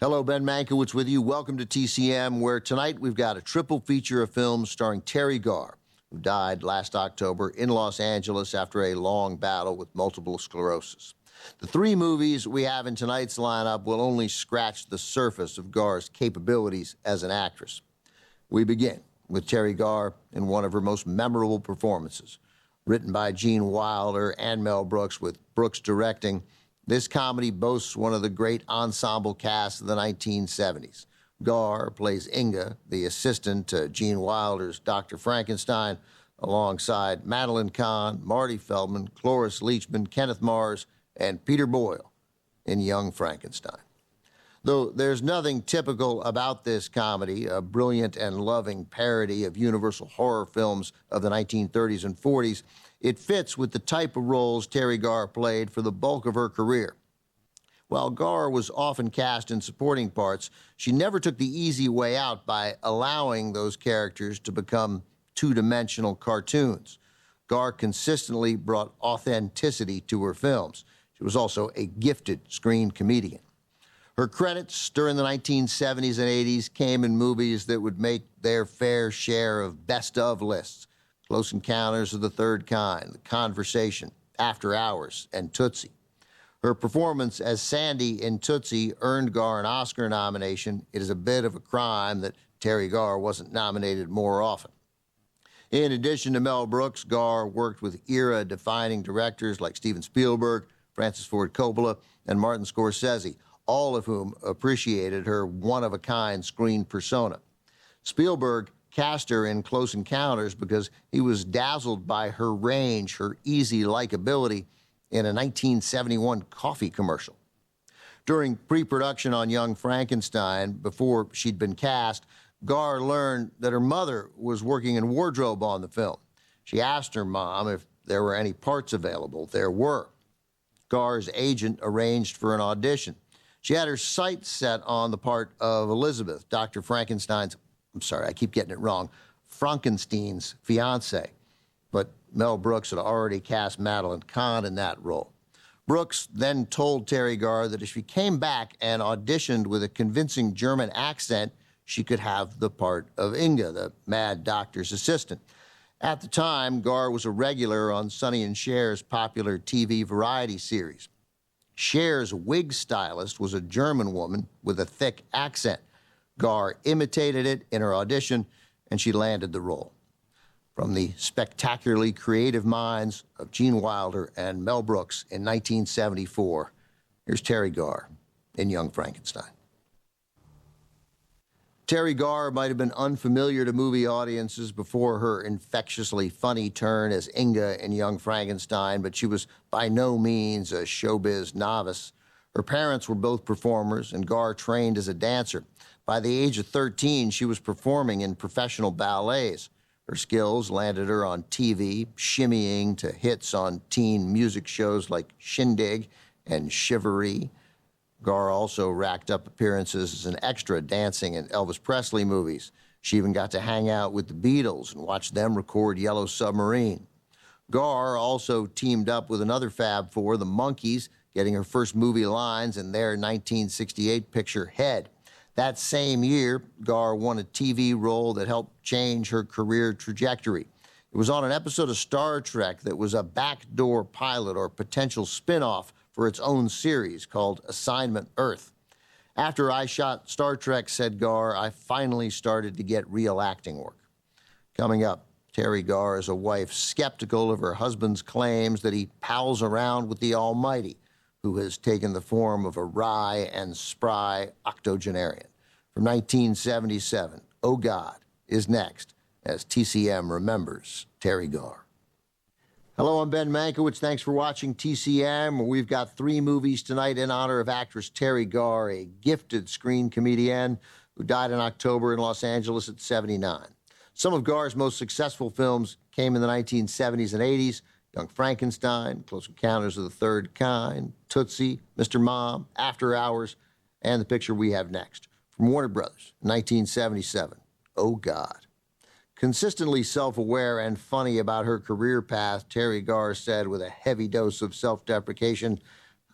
Hello, Ben Mankiewicz with you. Welcome to TCM, where tonight we've got a triple feature of films starring Teri Garr, who died last October in Los Angeles after a long battle with multiple sclerosis. The three movies we have in tonight's lineup will only scratch the surface of Garr's capabilities as an actress. We begin with Teri Garr in one of her most memorable performances. Written by Gene Wilder and Mel Brooks, with Brooks directing, this comedy boasts one of the great ensemble casts of the 1970s. Garr plays Inga, the assistant to Gene Wilder's Dr. Frankenstein, alongside Madeline Kahn, Marty Feldman, Cloris Leachman, Kenneth Mars, and Peter Boyle in Young Frankenstein. Though there's nothing typical about this comedy, a brilliant and loving parody of Universal horror films of the 1930s and 40s, it fits with the type of roles Teri Garr played for the bulk of her career. While Garr was often cast in supporting parts, she never took the easy way out by allowing those characters to become two-dimensional cartoons. Garr consistently brought authenticity to her films. She was also a gifted screen comedian. Her credits during the 1970s and 80s came in movies that would make their fair share of best-of lists: Close Encounters of the Third Kind, The Conversation, After Hours, and Tootsie. Her performance as Sandy in Tootsie earned Garr an Oscar nomination. It is a bit of a crime that Teri Garr wasn't nominated more often. In addition to Mel Brooks, Garr worked with era-defining directors like Steven Spielberg, Francis Ford Coppola, and Martin Scorsese, all of whom appreciated her one-of-a-kind screen persona. Spielberg cast her in Close Encounters because he was dazzled by her range, her easy likability in a 1971 coffee commercial. During pre-production on Young Frankenstein, before she'd been cast, Garr learned that her mother was working in wardrobe on the film. She asked her mom if there were any parts available. There were. Garr's agent arranged for an audition. She had her sights set on the part of Elizabeth, Dr. Frankenstein's, I keep getting it wrong, Frankenstein's fiancée. But Mel Brooks had already cast Madeline Kahn in that role. Brooks then told Teri Garr that if she came back and auditioned with a convincing German accent, she could have the part of Inga, the mad doctor's assistant. At the time, Garr was a regular on Sonny and Cher's popular TV variety series. Cher's wig stylist was a German woman with a thick accent. Garr imitated it in her audition, and she landed the role. From the spectacularly creative minds of Gene Wilder and Mel Brooks in 1974, here's Teri Garr in Young Frankenstein. Teri Garr might have been unfamiliar to movie audiences before her infectiously funny turn as Inga in Young Frankenstein, but she was by no means a showbiz novice. Her parents were both performers, and Garr trained as a dancer. By the age of 13, she was performing in professional ballets. Her skills landed her on TV, shimmying to hits on teen music shows like Shindig and Shivaree. Garr also racked up appearances as an extra dancing in Elvis Presley movies. She even got to hang out with the Beatles and watch them record Yellow Submarine. Garr also teamed up with another Fab Four, the Monkees, getting her first movie lines in their 1968 picture Head. That same year, Garr won a TV role that helped change her career trajectory. It was on an episode of Star Trek that was a backdoor pilot or potential spin-off for its own series called Assignment Earth. After I shot Star Trek, said Garr, I finally started to get real acting work. Coming up, Teri Garr is a wife skeptical of her husband's claims that he pals around with the Almighty, who has taken the form of a wry and spry octogenarian. From 1977, Oh God is next, as TCM remembers Teri Garr. Hello, I'm Ben Mankiewicz. Thanks for watching TCM. We've got three movies tonight in honor of actress Teri Garr, a gifted screen comedian who died in October in Los Angeles at 79. Some of Garr's most successful films came in the 1970s and 80s: Young Frankenstein, Close Encounters of the Third Kind, Tootsie, Mr. Mom, After Hours, and the picture we have next. From Warner Brothers, 1977, Oh God. Consistently self-aware and funny about her career path, Teri Garr said with a heavy dose of self-deprecation,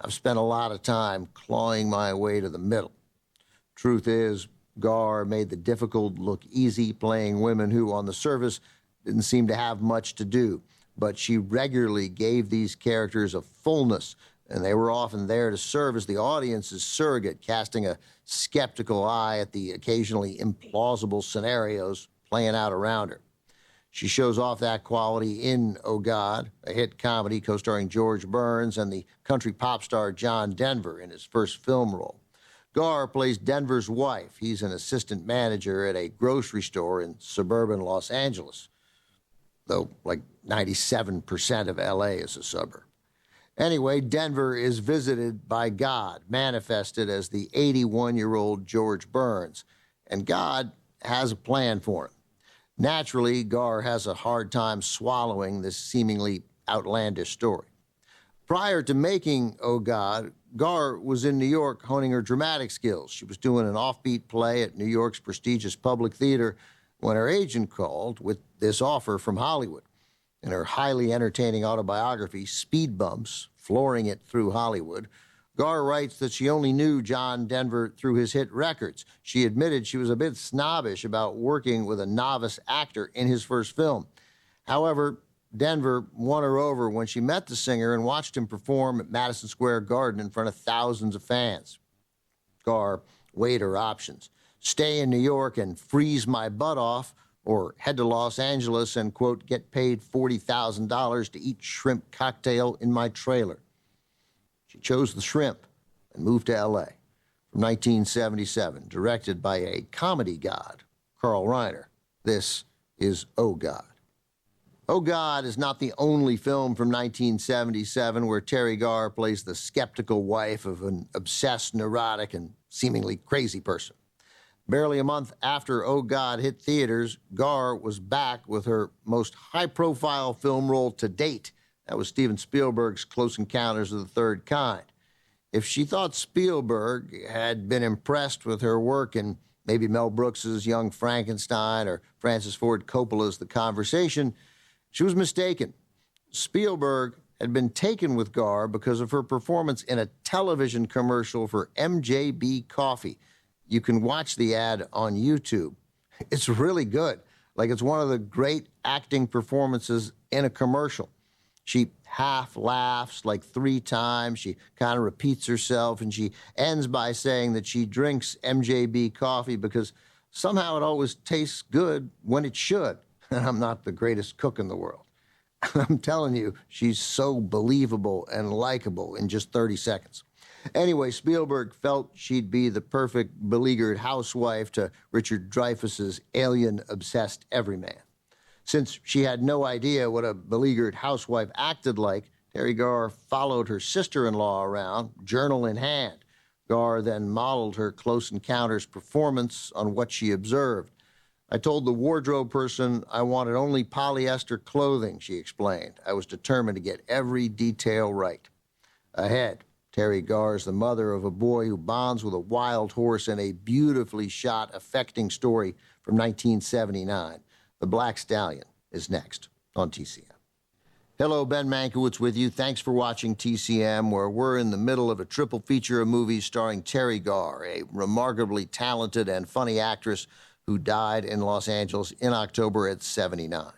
I've spent a lot of time clawing my way to the middle. Truth is, Garr made the difficult look easy, playing women who, on the surface, didn't seem to have much to do. But she regularly gave these characters a fullness, and they were often there to serve as the audience's surrogate, casting a skeptical eye at the occasionally implausible scenarios playing out around her. She shows off that quality in Oh God, a hit comedy co-starring George Burns and the country pop star John Denver in his first film role. Garr plays Denver's wife. He's an assistant manager at a grocery store in suburban Los Angeles, though like 97% of L.A. is a suburb. Anyway, Denver is visited by God, manifested as the 81-year-old George Burns, and God has a plan for him. Naturally, Garr has a hard time swallowing this seemingly outlandish story. Prior to making Oh God, Garr was in New York honing her dramatic skills. She was doing an offbeat play at New York's prestigious Public Theater when her agent called with this offer from Hollywood. In her highly entertaining autobiography, Speed Bumps, Flooring It Through Hollywood, Garr writes that she only knew John Denver through his hit records. She admitted she was a bit snobbish about working with a novice actor in his first film. However, Denver won her over when she met the singer and watched him perform at Madison Square Garden in front of thousands of fans. Garr weighed her options: stay in New York and freeze my butt off, or head to Los Angeles and, quote, get paid $40,000 to eat shrimp cocktail in my trailer. She chose the shrimp and moved to L.A. From 1977, directed by a comedy god, Carl Reiner. This is Oh God. Oh God is not the only film from 1977 where Teri Garr plays the skeptical wife of an obsessed, neurotic, and seemingly crazy person. Barely a month after Oh God hit theaters, Garr was back with her most high-profile film role to date. That was Steven Spielberg's Close Encounters of the Third Kind. If she thought Spielberg had been impressed with her work in maybe Mel Brooks's Young Frankenstein or Francis Ford Coppola's The Conversation, she was mistaken. Spielberg had been taken with Garr because of her performance in a television commercial for MJB Coffee. You can watch the ad on YouTube. It's really good. Like, it's one of the great acting performances in a commercial. She half laughs like 3 times. She kind of repeats herself, and she ends by saying that she drinks MJB coffee because somehow it always tastes good when it should. And I'm not the greatest cook in the world. I'm telling you, she's so believable and likable in just 30 seconds. Anyway, Spielberg felt she'd be the perfect beleaguered housewife to Richard Dreyfuss's alien-obsessed everyman. Since she had no idea what a beleaguered housewife acted like, Teri Garr followed her sister-in-law around, journal in hand. Garr then modeled her Close Encounters performance on what she observed. I told the wardrobe person I wanted only polyester clothing, she explained. I was determined to get every detail right. Ahead, Teri Garr is the mother of a boy who bonds with a wild horse in a beautifully shot, affecting story from 1979. The Black Stallion is next on TCM. Hello, Ben Mankiewicz with you. Thanks for watching TCM, where we're in the middle of a triple feature of movies starring Teri Garr, a remarkably talented and funny actress who died in Los Angeles in October at 79.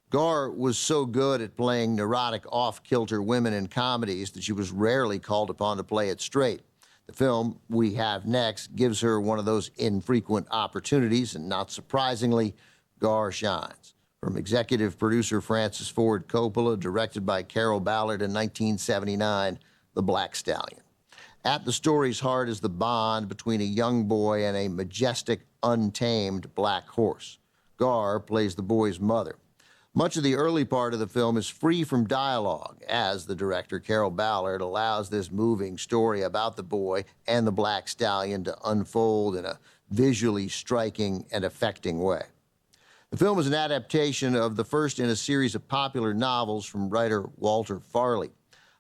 Garr was so good at playing neurotic, off-kilter women in comedies that she was rarely called upon to play it straight. The film we have next gives her one of those infrequent opportunities, and not surprisingly, Garr shines. From executive producer Francis Ford Coppola, directed by Carol Ballard in 1979, The Black Stallion. At the story's heart is the bond between a young boy and a majestic, untamed black horse. Garr plays the boy's mother. Much of the early part of the film is free from dialogue, as the director, Carol Ballard, allows this moving story about the boy and the Black Stallion to unfold in a visually striking and affecting way. The film is an adaptation of the first in a series of popular novels from writer Walter Farley.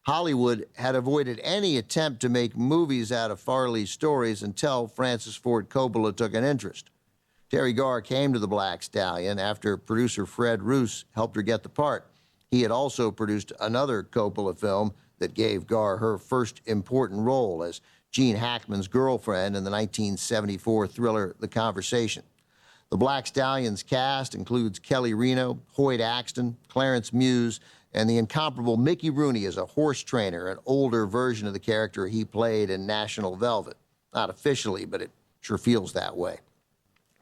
Hollywood had avoided any attempt to make movies out of Farley's stories until Francis Ford Coppola took an interest. Teri Garr came to The Black Stallion after producer Fred Roos helped her get the part. He had also produced another Coppola film that gave Garr her first important role as Gene Hackman's girlfriend in the 1974 thriller The Conversation. The Black Stallion's cast includes Kelly Reno, Hoyt Axton, Clarence Muse, and the incomparable Mickey Rooney as a horse trainer, an older version of the character he played in National Velvet. Not officially, but it sure feels that way.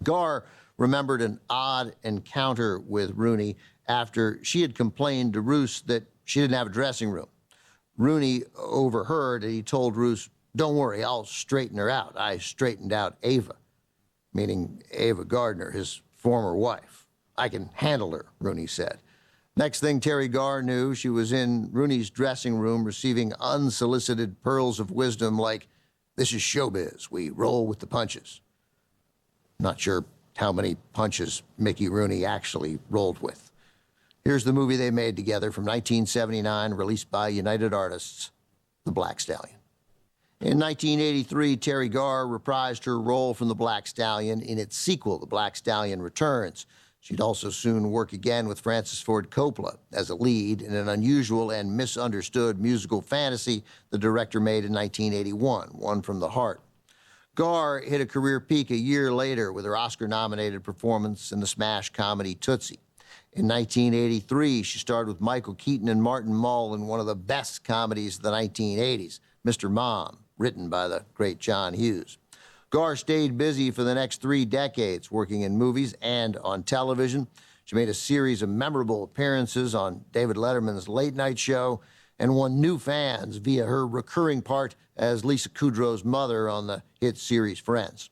Garr remembered an odd encounter with Rooney after she had complained to Roos that she didn't have a dressing room. Rooney overheard and he told Roos, "Don't worry, I'll straighten her out. I straightened out Ava," meaning Ava Gardner, his former wife. "I can handle her," Rooney said. Next thing Teri Garr knew, she was in Rooney's dressing room receiving unsolicited pearls of wisdom like, "This is showbiz. We roll with the punches." Not sure how many punches Mickey Rooney actually rolled with. Here's the movie they made together from 1979, released by United Artists, The Black Stallion. In 1983, Teri Garr reprised her role from The Black Stallion in its sequel, The Black Stallion Returns. She'd also soon work again with Francis Ford Coppola as a lead in an unusual and misunderstood musical fantasy the director made in 1981, One from the Heart. Garr hit a career peak a year later with her Oscar-nominated performance in the smash comedy Tootsie. In 1983, she starred with Michael Keaton and Martin Mull in one of the best comedies of the 1980s, Mr. Mom, written by the great John Hughes. Garr stayed busy for the next 3 decades, working in movies and on television. She made a series of memorable appearances on David Letterman's Late Night Show and won new fans via her recurring part as Lisa Kudrow's mother on the hit series Friends.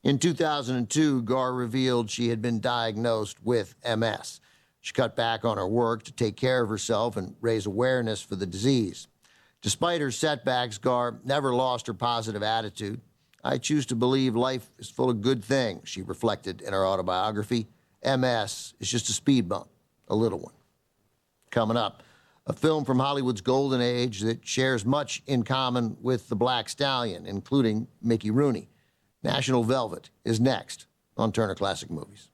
In 2002, Garr revealed she had been diagnosed with MS. She cut back on her work to take care of herself and raise awareness for the disease. Despite her setbacks, Garr never lost her positive attitude. "I choose to believe life is full of good things," she reflected in her autobiography. "MS is just a speed bump, a little one." Coming up, a film from Hollywood's golden age that shares much in common with The Black Stallion, including Mickey Rooney. National Velvet is next on Turner Classic Movies.